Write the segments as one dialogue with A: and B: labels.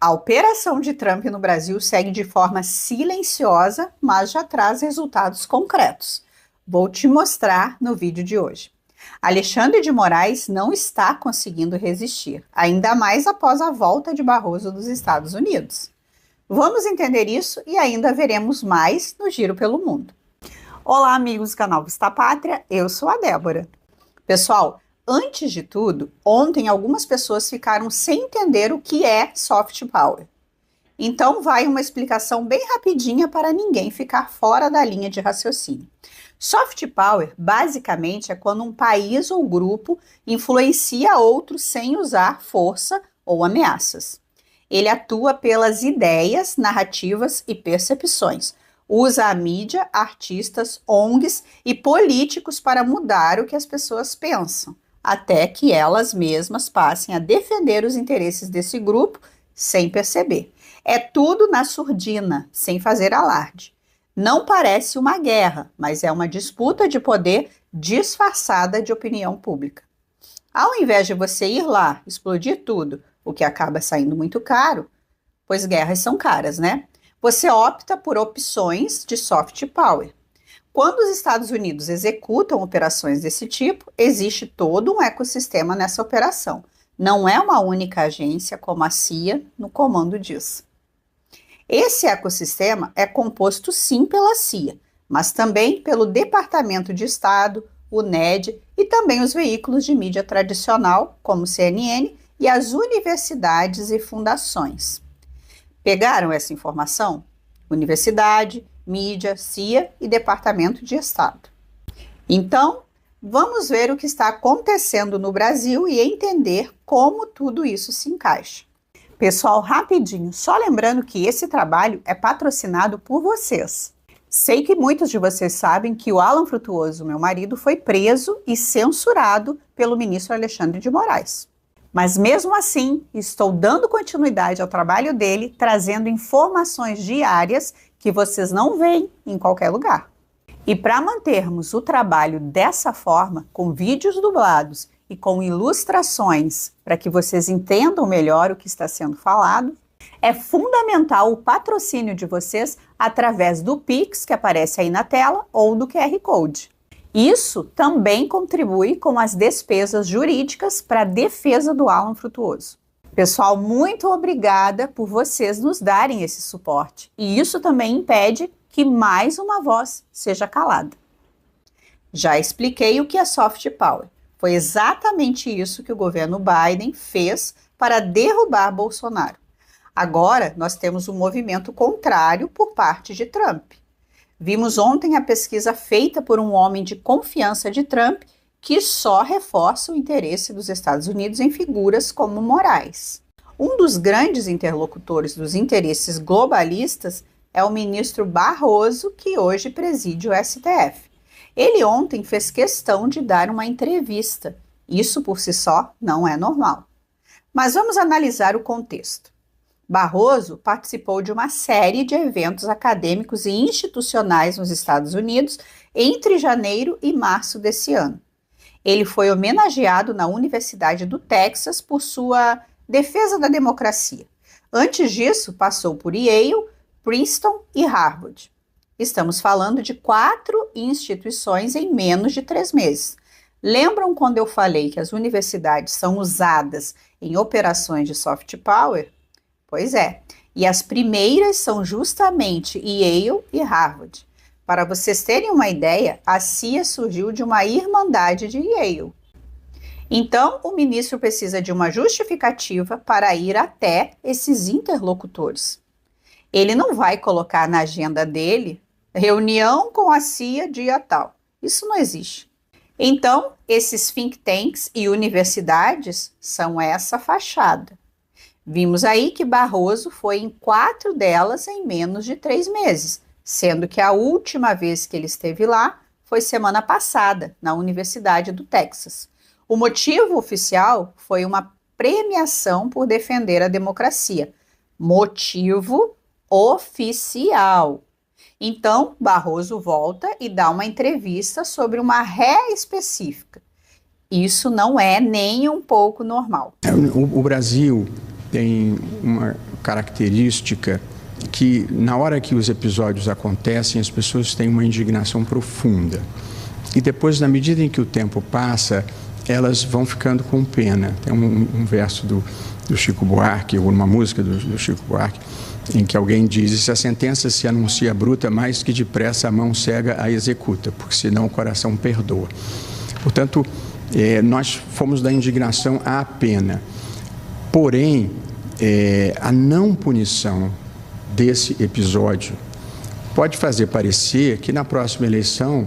A: A operação de Trump no Brasil segue de forma silenciosa, mas já traz resultados concretos. Vou te mostrar no vídeo de hoje. Alexandre de Moraes não está conseguindo resistir, ainda mais após a volta de Barroso dos Estados Unidos. Vamos entender isso e ainda veremos mais no Giro pelo Mundo. Olá, amigos do canal Vista Pátria, eu sou a Débora. Pessoal, antes de tudo, ontem algumas pessoas ficaram sem entender o que é soft power. Então vai uma explicação bem rapidinha para ninguém ficar fora da linha de raciocínio. Soft power basicamente é quando um país ou grupo influencia outro sem usar força ou ameaças. Ele atua pelas ideias, narrativas e percepções. Usa a mídia, artistas, ONGs e políticos para mudar o que as pessoas pensam, até que elas mesmas passem a defender os interesses desse grupo sem perceber. É tudo na surdina, sem fazer alarde. Não parece uma guerra, mas é uma disputa de poder disfarçada de opinião pública. Ao invés de você ir lá explodir tudo, o que acaba saindo muito caro, pois guerras são caras, né? Você opta por opções de soft power. Quando os Estados Unidos executam operações desse tipo, existe todo um ecossistema nessa operação. Não é uma única agência como a CIA no comando disso. Esse ecossistema é composto sim pela CIA, mas também pelo Departamento de Estado, o NED e também os veículos de mídia tradicional, como o CNN, e as universidades e fundações. Pegaram essa informação? Universidade, mídia, CIA e Departamento de Estado. Então, vamos ver o que está acontecendo no Brasil e entender como tudo isso se encaixa. Pessoal, rapidinho, só lembrando que esse trabalho é patrocinado por vocês. Sei que muitos de vocês sabem que o Alan Frutuoso, meu marido, foi preso e censurado pelo ministro Alexandre de Moraes. Mas mesmo assim, estou dando continuidade ao trabalho dele, trazendo informações diárias que vocês não veem em qualquer lugar. E para mantermos o trabalho dessa forma, com vídeos dublados e com ilustrações, para que vocês entendam melhor o que está sendo falado, é fundamental o patrocínio de vocês através do Pix, que aparece aí na tela, ou do QR Code. Isso também contribui com as despesas jurídicas para a defesa do Alan Frutuoso. Pessoal, muito obrigada por vocês nos darem esse suporte. E isso também impede que mais uma voz seja calada. Já expliquei o que é soft power. Foi exatamente isso que o governo Biden fez para derrubar Bolsonaro. Agora, nós temos um movimento contrário por parte de Trump. Vimos ontem a pesquisa feita por um homem de confiança de Trump que só reforça o interesse dos Estados Unidos em figuras como Moraes. Um dos grandes interlocutores dos interesses globalistas é o ministro Barroso, que hoje preside o STF. Ele ontem fez questão de dar uma entrevista. Isso por si só não é normal. Mas vamos analisar o contexto. Barroso participou de uma série de eventos acadêmicos e institucionais nos Estados Unidos entre janeiro e março desse ano. Ele foi homenageado na Universidade do Texas por sua defesa da democracia. Antes disso, passou por Yale, Princeton e Harvard. Estamos falando de 4 instituições em menos de 3 meses. Lembram quando eu falei que as universidades são usadas em operações de soft power? Pois é, e as primeiras são justamente Yale e Harvard. Para vocês terem uma ideia, a CIA surgiu de uma irmandade de Yale. Então, o ministro precisa de uma justificativa para ir até esses interlocutores. Ele não vai colocar na agenda dele reunião com a CIA dia tal. Isso não existe. Então, esses think tanks e universidades são essa fachada. Vimos aí que Barroso foi em 4 delas em menos de 3 meses, sendo que a última vez que ele esteve lá foi semana passada, na Universidade do Texas. O motivo oficial foi uma premiação por defender a democracia. Motivo oficial. Então, Barroso volta e dá uma entrevista sobre uma ré específica. Isso não é nem um pouco normal.
B: O Brasil tem característica que, na hora que os episódios acontecem, as pessoas têm uma indignação profunda. E depois, na medida em que o tempo passa, elas vão ficando com pena. Tem um verso do Chico Buarque, ou uma música do Chico Buarque, em que alguém diz: se a sentença se anuncia bruta, mais que depressa a mão cega a executa, porque senão o coração perdoa. Portanto, nós fomos da indignação à pena. Porém, a não punição desse episódio pode fazer parecer que na próxima eleição,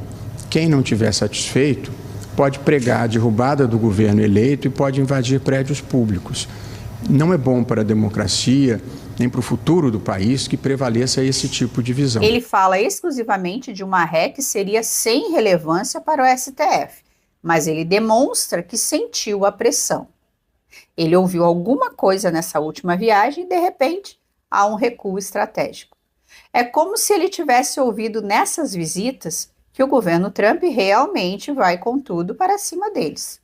B: quem não estiver satisfeito pode pregar a derrubada do governo eleito e pode invadir prédios públicos. Não é bom para a democracia, nem para o futuro do país, que prevaleça esse tipo de visão.
A: Ele fala exclusivamente de uma ré que seria sem relevância para o STF, mas ele demonstra que sentiu a pressão. Ele ouviu alguma coisa nessa última viagem e, de repente, há um recuo estratégico. É como se ele tivesse ouvido nessas visitas que o governo Trump realmente vai com tudo para cima deles.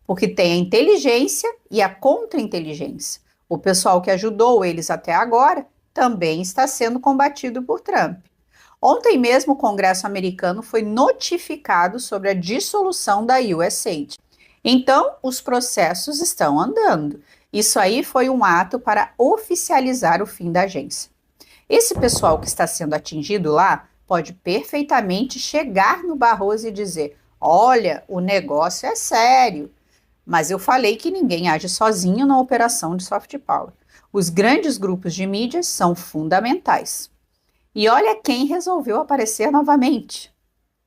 A: Porque tem a inteligência e a contra-inteligência. O pessoal que ajudou eles até agora também está sendo combatido por Trump. Ontem mesmo o Congresso americano foi notificado sobre a dissolução da USAID. Então, os processos estão andando. Isso aí foi um ato para oficializar o fim da agência. Esse pessoal que está sendo atingido lá pode perfeitamente chegar no Barroso e dizer: olha, o negócio é sério. Mas eu falei que ninguém age sozinho na operação de soft power. Os grandes grupos de mídias são fundamentais. E olha quem resolveu aparecer novamente.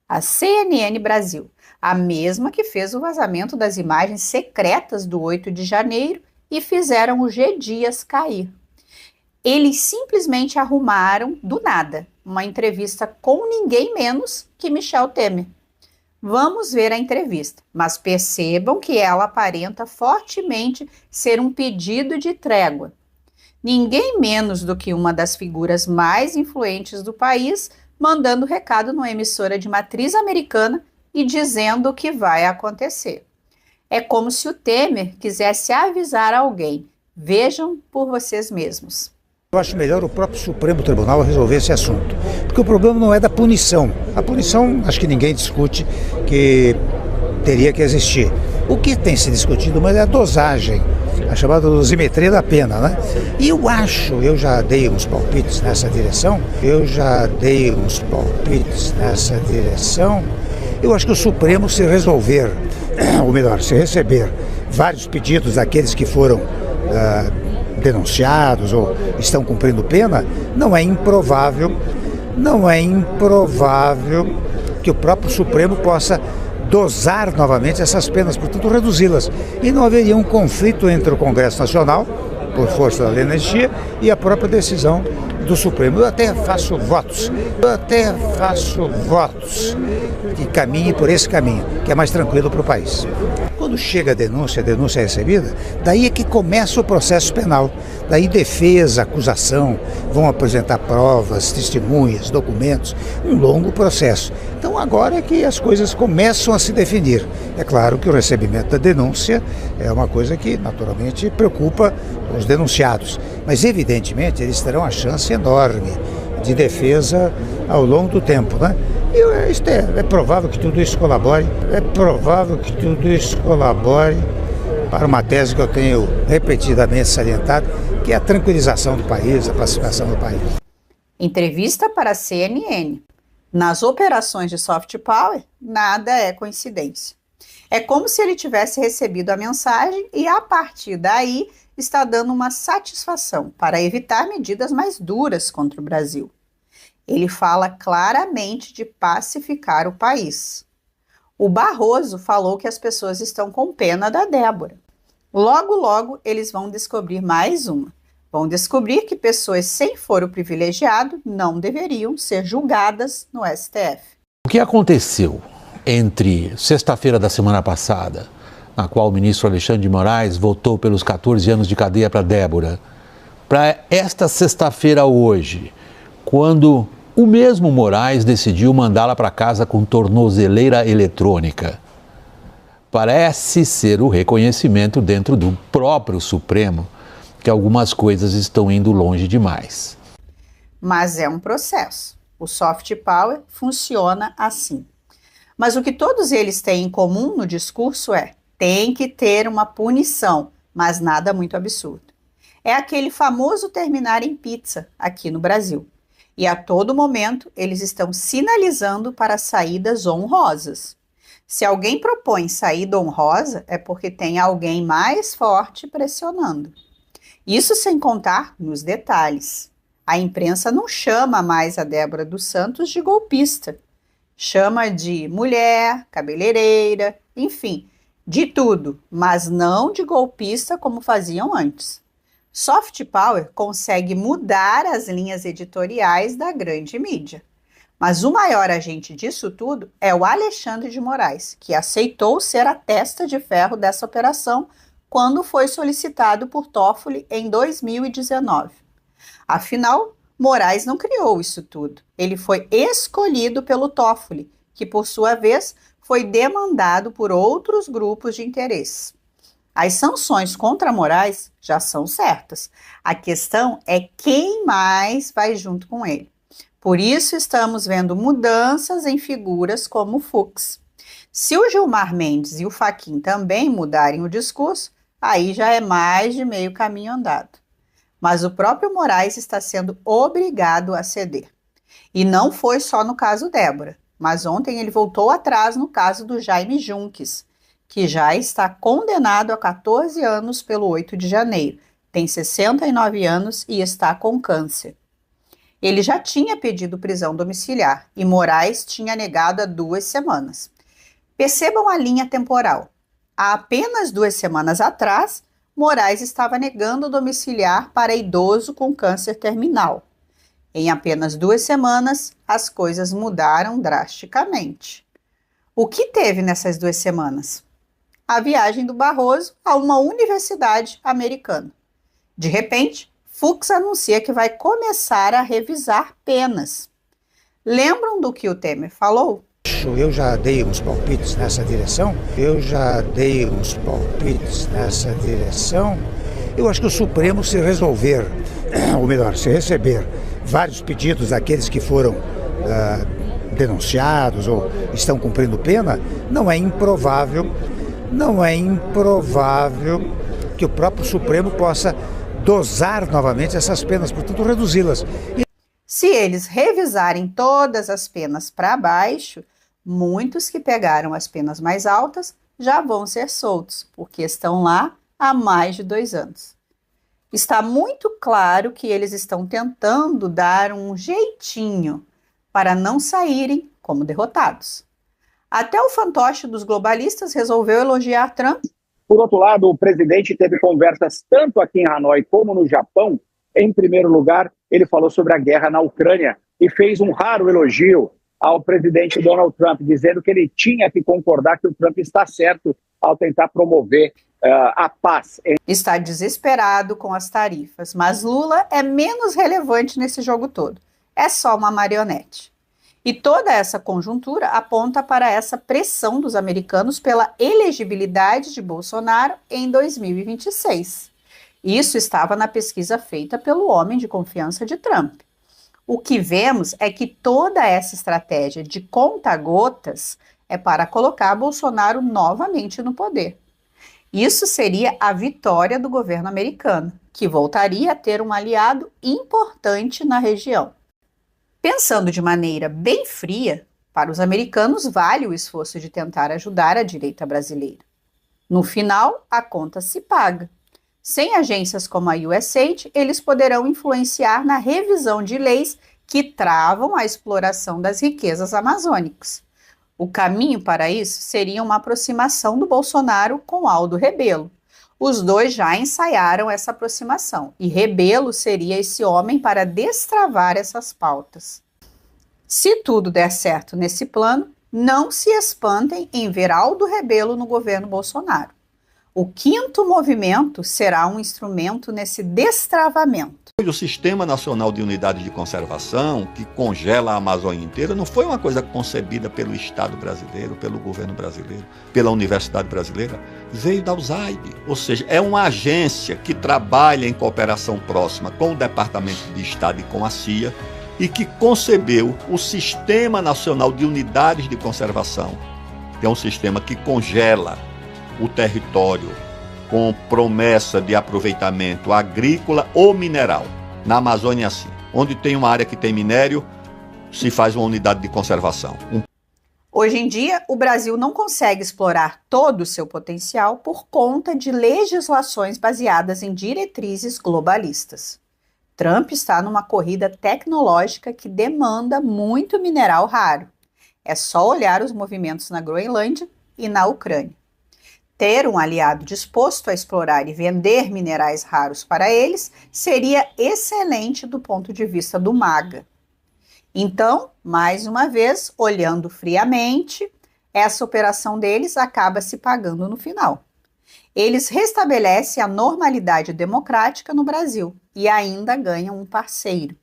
A: A CNN Brasil, a mesma que fez o vazamento das imagens secretas do 8 de janeiro e fizeram o G Dias cair. Eles simplesmente arrumaram, do nada, uma entrevista com ninguém menos que Michel Temer. Vamos ver a entrevista, mas percebam que ela aparenta fortemente ser um pedido de trégua. Ninguém menos do que uma das figuras mais influentes do país mandando recado numa emissora de matriz americana e dizendo o que vai acontecer. É como se o Temer quisesse avisar alguém: vejam por vocês mesmos.
C: Eu acho melhor o próprio Supremo Tribunal resolver esse assunto, porque o problema não é da punição. A punição, acho que ninguém discute que teria que existir. O que tem se discutido mais é a dosagem, a chamada dosimetria da pena, né? E eu já dei uns palpites nessa direção, eu acho que o Supremo, se resolver, ou melhor, se receber vários pedidos daqueles que foram denunciados ou estão cumprindo pena, não é improvável que o próprio Supremo possa dosar novamente essas penas, portanto reduzi-las. E não haveria um conflito entre o Congresso Nacional, por força da lei de anistia, e a própria decisão do Supremo. Eu até faço votos que caminhe por esse caminho, que é mais tranquilo para o país. Quando chega a denúncia é recebida, daí é que começa o processo penal. Daí defesa, acusação, vão apresentar provas, testemunhas, documentos, um longo processo. Então agora é que as coisas começam a se definir. É claro que o recebimento da denúncia é uma coisa que naturalmente preocupa os denunciados, mas evidentemente eles terão a chance enorme de defesa ao longo do tempo, né? É provável que tudo isso colabore, para uma tese que eu tenho repetidamente salientado, que é a tranquilização do país, a pacificação do país.
A: Entrevista para a CNN. Nas operações de soft power, nada é coincidência. É como se ele tivesse recebido a mensagem e, a partir daí, está dando uma satisfação para evitar medidas mais duras contra o Brasil. Ele fala claramente de pacificar o país. O Barroso falou que as pessoas estão com pena da Débora. Logo, logo, eles vão descobrir mais uma. Vão descobrir que pessoas sem foro privilegiado não deveriam ser julgadas no STF.
D: O que aconteceu entre sexta-feira da semana passada, na qual o ministro Alexandre de Moraes votou pelos 14 anos de cadeia para Débora, para esta sexta-feira hoje, quando o mesmo Moraes decidiu mandá-la para casa com tornozeleira eletrônica? Parece ser o reconhecimento dentro do próprio Supremo que algumas coisas estão indo longe demais.
A: Mas é um processo. O soft power funciona assim. Mas o que todos eles têm em comum no discurso é: tem que ter uma punição, mas nada muito absurdo. É aquele famoso terminar em pizza aqui no Brasil. E a todo momento eles estão sinalizando para saídas honrosas. Se alguém propõe saída honrosa, é porque tem alguém mais forte pressionando. Isso sem contar nos detalhes. A imprensa não chama mais a Débora dos Santos de golpista. Chama de mulher, cabeleireira, enfim, de tudo, mas não de golpista como faziam antes. Soft Power consegue mudar as linhas editoriais da grande mídia. Mas o maior agente disso tudo é o Alexandre de Moraes, que aceitou ser a testa de ferro dessa operação quando foi solicitado por Toffoli em 2019. Afinal, Moraes não criou isso tudo. Ele foi escolhido pelo Toffoli, que por sua vez foi demandado por outros grupos de interesse. As sanções contra Moraes já são certas. A questão é quem mais vai junto com ele. Por isso estamos vendo mudanças em figuras como o Fux. Se o Gilmar Mendes e o Fachin também mudarem o discurso, aí já é mais de meio caminho andado. Mas o próprio Moraes está sendo obrigado a ceder. E não foi só no caso Débora, mas ontem ele voltou atrás no caso do Jaime Junques, que já está condenado a 14 anos pelo 8 de janeiro, tem 69 anos e está com câncer. Ele já tinha pedido prisão domiciliar e Moraes tinha negado há 2 semanas. Percebam a linha temporal. Há apenas 2 semanas atrás, Moraes estava negando domiciliar para idoso com câncer terminal. Em apenas 2 semanas, as coisas mudaram drasticamente. O que teve nessas 2 semanas? A viagem do Barroso a uma universidade americana. De repente, Fux anuncia que vai começar a revisar penas. Lembram do que o Temer falou?
C: Eu já dei uns palpites nessa direção. Eu acho que o Supremo, se resolver, ou melhor, se receber vários pedidos daqueles que foram denunciados ou estão cumprindo pena, não é improvável que o próprio Supremo possa dosar novamente essas penas, portanto reduzi-las.
A: Se eles revisarem todas as penas para baixo, muitos que pegaram as penas mais altas já vão ser soltos, porque estão lá há mais de 2 anos. Está muito claro que eles estão tentando dar um jeitinho para não saírem como derrotados. Até o fantoche dos globalistas resolveu elogiar Trump.
E: Por outro lado, o presidente teve conversas tanto aqui em Hanoi como no Japão. Em primeiro lugar, ele falou sobre a guerra na Ucrânia e fez um raro elogio ao presidente Donald Trump, dizendo que ele tinha que concordar que o Trump está certo ao tentar promover a paz.
A: Está desesperado com as tarifas, mas Lula é menos relevante nesse jogo todo. É só uma marionete. E toda essa conjuntura aponta para essa pressão dos americanos pela elegibilidade de Bolsonaro em 2026. Isso estava na pesquisa feita pelo homem de confiança de Trump. O que vemos é que toda essa estratégia de conta-gotas é para colocar Bolsonaro novamente no poder. Isso seria a vitória do governo americano, que voltaria a ter um aliado importante na região. Pensando de maneira bem fria, para os americanos vale o esforço de tentar ajudar a direita brasileira. No final, a conta se paga. Sem agências como a USAID, eles poderão influenciar na revisão de leis que travam a exploração das riquezas amazônicas. O caminho para isso seria uma aproximação do Bolsonaro com Aldo Rebelo. Os dois já ensaiaram essa aproximação e Rebelo seria esse homem para destravar essas pautas. Se tudo der certo nesse plano, não se espantem em ver Aldo Rebelo no governo Bolsonaro. O 5º movimento será um instrumento nesse destravamento.
F: O Sistema Nacional de Unidades de Conservação, que congela a Amazônia inteira, não foi uma coisa concebida pelo Estado brasileiro, pelo governo brasileiro, pela Universidade Brasileira, veio da USAID. Ou seja, é uma agência que trabalha em cooperação próxima com o Departamento de Estado e com a CIA e que concebeu o Sistema Nacional de Unidades de Conservação, que é um sistema que congela o território com promessa de aproveitamento agrícola ou mineral. Na Amazônia, assim, onde tem uma área que tem minério, se faz uma unidade de conservação.
A: Hoje em dia, o Brasil não consegue explorar todo o seu potencial por conta de legislações baseadas em diretrizes globalistas. Trump está numa corrida tecnológica que demanda muito mineral raro. É só olhar os movimentos na Groenlândia e na Ucrânia. Ter um aliado disposto a explorar e vender minerais raros para eles seria excelente do ponto de vista do MAGA. Então, mais uma vez, olhando friamente, essa operação deles acaba se pagando no final. Eles restabelecem a normalidade democrática no Brasil e ainda ganham um parceiro.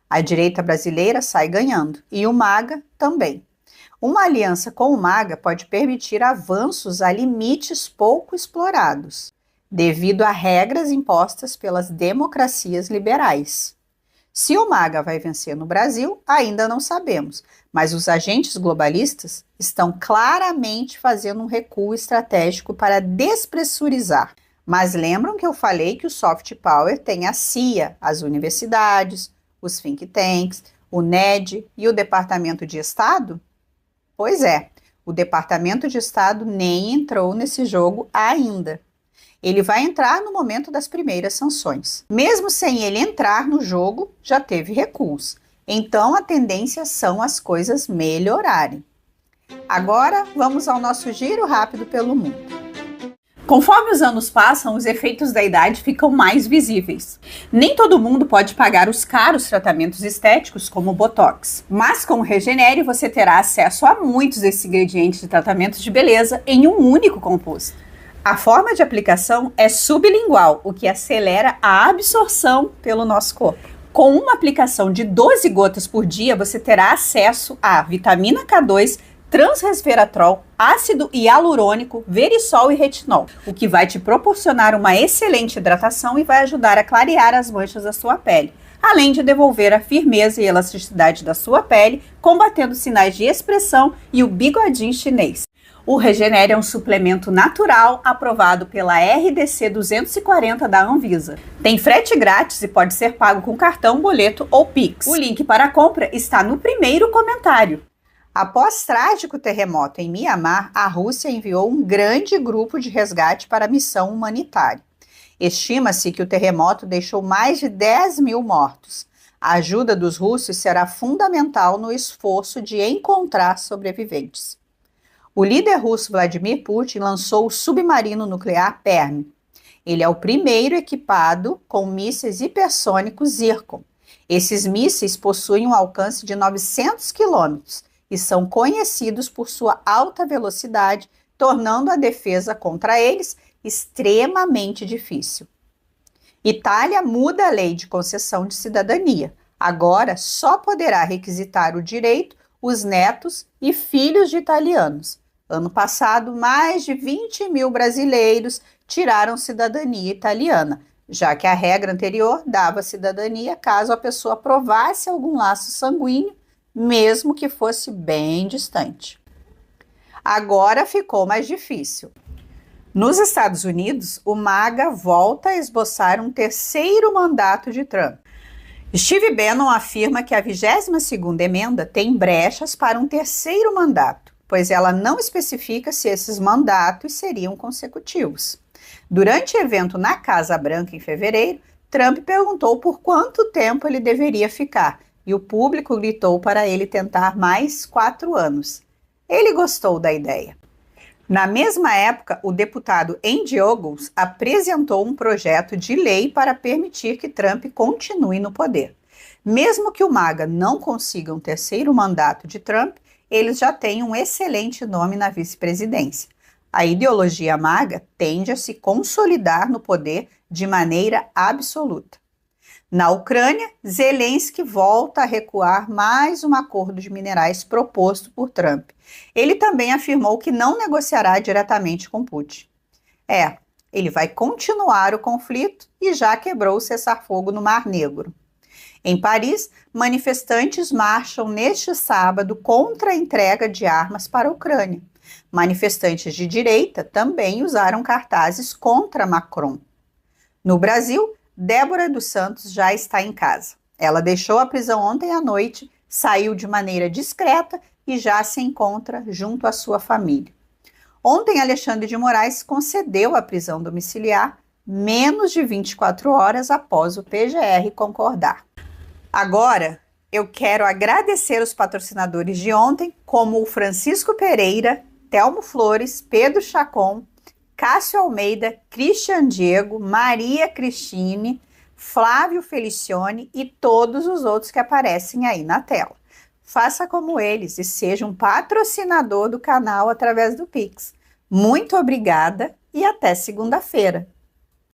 A: A direita brasileira sai ganhando e o MAGA também. Uma aliança com o MAGA pode permitir avanços a limites pouco explorados, devido a regras impostas pelas democracias liberais. Se o MAGA vai vencer no Brasil, ainda não sabemos, mas os agentes globalistas estão claramente fazendo um recuo estratégico para despressurizar. Mas lembram que eu falei que o soft power tem a CIA, as universidades, os think tanks, o NED e o Departamento de Estado? Pois é, o Departamento de Estado nem entrou nesse jogo ainda. Ele vai entrar no momento das primeiras sanções. Mesmo sem ele entrar no jogo, já teve recuos. Então a tendência são as coisas melhorarem. Agora vamos ao nosso giro rápido pelo mundo. Conforme os anos passam, os efeitos da idade ficam mais visíveis. Nem todo mundo pode pagar os caros tratamentos estéticos como o Botox, mas com o Regenere você terá acesso a muitos desses ingredientes de tratamentos de beleza em um único composto. A forma de aplicação é sublingual, o que acelera a absorção pelo nosso corpo. Com uma aplicação de 12 gotas por dia, você terá acesso a vitamina K2, transresveratrol, ácido hialurônico, verisol e retinol, o que vai te proporcionar uma excelente hidratação e vai ajudar a clarear as manchas da sua pele, além de devolver a firmeza e elasticidade da sua pele, combatendo sinais de expressão e o bigodinho chinês. O Regenere é um suplemento natural aprovado pela RDC 240 da Anvisa. Tem frete grátis e pode ser pago com cartão, boleto ou Pix. O link para a compra está no primeiro comentário. Após trágico terremoto em Mianmar, a Rússia enviou um grande grupo de resgate para a missão humanitária. Estima-se que o terremoto deixou mais de 10 mil mortos. A ajuda dos russos será fundamental no esforço de encontrar sobreviventes. O líder russo Vladimir Putin lançou o submarino nuclear Perm. Ele é o primeiro equipado com mísseis hipersônicos Zircon. Esses mísseis possuem um alcance de 900 quilômetros e são conhecidos por sua alta velocidade, tornando a defesa contra eles extremamente difícil. Itália muda a lei de concessão de cidadania. Agora só poderá requisitar o direito os netos e filhos de italianos. Ano passado, mais de 20 mil brasileiros tiraram cidadania italiana, já que a regra anterior dava cidadania caso a pessoa provasse algum laço sanguíneo, mesmo que fosse bem distante. Agora ficou mais difícil. Nos Estados Unidos, o MAGA volta a esboçar um terceiro mandato de Trump. Steve Bannon afirma que a 22ª emenda tem brechas para um terceiro mandato, pois ela não especifica se esses mandatos seriam consecutivos. Durante evento na Casa Branca em fevereiro, Trump perguntou por quanto tempo ele deveria ficar, e o público gritou para ele tentar mais 4 anos. Ele gostou da ideia. Na mesma época, o deputado Andy Ogles apresentou um projeto de lei para permitir que Trump continue no poder. Mesmo que o MAGA não consiga um terceiro mandato de Trump, eles já têm um excelente nome na vice-presidência. A ideologia MAGA tende a se consolidar no poder de maneira absoluta. Na Ucrânia, Zelensky volta a recuar mais um acordo de minerais proposto por Trump. Ele também afirmou que não negociará diretamente com Putin. Ele vai continuar o conflito e já quebrou o cessar-fogo no Mar Negro. Em Paris, manifestantes marcham neste sábado contra a entrega de armas para a Ucrânia. Manifestantes de direita também usaram cartazes contra Macron. No Brasil, Débora dos Santos já está em casa. Ela deixou a prisão ontem à noite, saiu de maneira discreta e já se encontra junto à sua família. Ontem, Alexandre de Moraes concedeu a prisão domiciliar menos de 24 horas após o PGR concordar. Agora, eu quero agradecer os patrocinadores de ontem, como o Francisco Pereira, Telmo Flores, Pedro Chacon, Cássio Almeida, Christian Diego, Maria Cristine, Flávio Felicione e todos os outros que aparecem aí na tela. Faça como eles e seja um patrocinador do canal através do Pix. Muito obrigada e até segunda-feira.